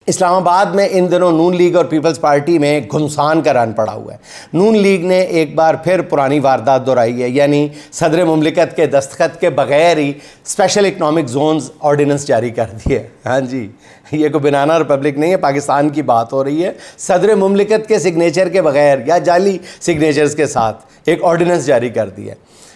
اسلام آباد میں ان دنوں نون لیگ اور پیپلز پارٹی میں گھمسان کا رن پڑا ہوا ہے۔ نون لیگ نے ایک بار پھر پرانی واردات دہرائی ہے، یعنی صدر مملکت کے دستخط کے بغیر ہی اسپیشل اکنامک زونز آرڈیننس جاری کر دی ہے۔ ہاں جی، یہ کوئی بنانا ریپبلک نہیں ہے، پاکستان کی بات ہو رہی ہے۔ صدر مملکت کے سگنیچر کے بغیر یا جعلی سگنیچرز کے ساتھ ایک آرڈیننس جاری کر دی ہے۔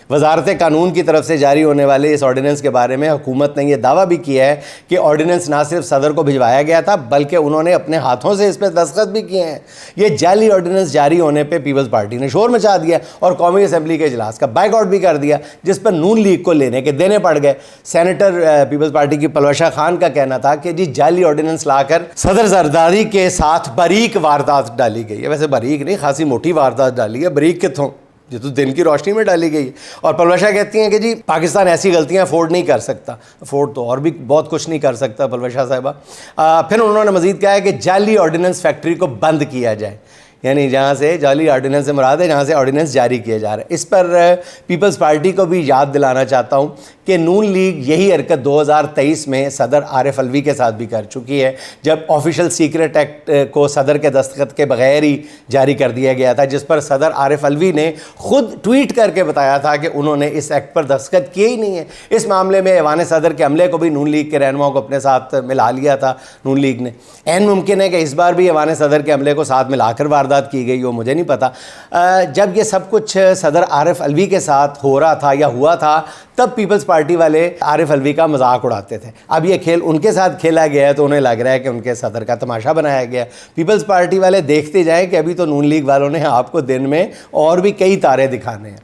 وزارت قانون کی طرف سے جاری ہونے والے اس آرڈیننس کے بارے میں حکومت نے یہ دعویٰ بھی کیا ہے کہ آرڈیننس نہ صرف صدر کو بھجوایا گیا تھا بلکہ انہوں نے اپنے ہاتھوں سے اس پہ دستخط بھی کیے ہیں۔ یہ جعلی آرڈیننس جاری ہونے پہ پیپلز پارٹی نے شور مچا دیا اور قومی اسمبلی کے اجلاس کا بائیک آؤٹ بھی کر دیا، جس پر نون لیگ کو لینے کے دینے پڑ گئے۔ سینیٹر پیپلز پارٹی کی پلوشہ خان کا کہنا تھا کہ جی جعلی آرڈیننس لا کر صدر زرداری کے ساتھ باریک واردات ڈالی گئی ہے۔ ویسے باریک نہیں، خاصی موٹی واردات ڈالی ہے، باریک کتوں، یہ تو دن کی روشنی میں ڈالی گئی ہے۔ اور پلوشہ کہتی ہیں کہ جی پاکستان ایسی غلطیاں افورڈ نہیں کر سکتا، افورڈ تو اور بھی بہت کچھ نہیں کر سکتا پلوشہ صاحبہ۔ پھر انہوں نے مزید کہا ہے کہ جعلی آرڈیننس فیکٹری کو بند کیا جائے، یعنی جہاں سے جعلی آرڈیننس سے مراد ہے جہاں سے آرڈیننس جاری کیا جا رہا ہے۔ اس پر پیپلز پارٹی کو بھی یاد دلانا چاہتا ہوں کہ نون لیگ یہی حرکت 2023 میں صدر عارف الوی کے ساتھ بھی کر چکی ہے، جب آفیشل سیکرٹ ایکٹ کو صدر کے دستخط کے بغیر ہی جاری کر دیا گیا تھا، جس پر صدر عارف الوی نے خود ٹویٹ کر کے بتایا تھا کہ انہوں نے اس ایکٹ پر دستخط کیے ہی نہیں ہے۔ اس معاملے میں ایوان صدر کے عملے کو بھی نون لیگ کے رہنماؤں کو اپنے ساتھ ملا لیا تھا نون لیگ نے۔ عین ممکن ہے کہ اس بار بھی ایوان صدر کے عملے کو ساتھ ملا کر واردات کی گئی ہو، مجھے نہیں پتا۔ جب یہ سب کچھ صدر عارف الوی کے ساتھ ہو رہا تھا یا ہوا تھا، تب پیپلز پارٹی والے عارف الوی کا مذاق اڑاتے تھے۔ اب یہ کھیل ان کے ساتھ کھیلا گیا ہے تو انہیں لگ رہا ہے کہ ان کے صدر کا تماشا بنایا گیا۔ پیپلز پارٹی والے دیکھتے جائیں کہ ابھی تو نون لیگ والوں نے آپ کو دن میں اور بھی کئی تارے دکھانے ہیں۔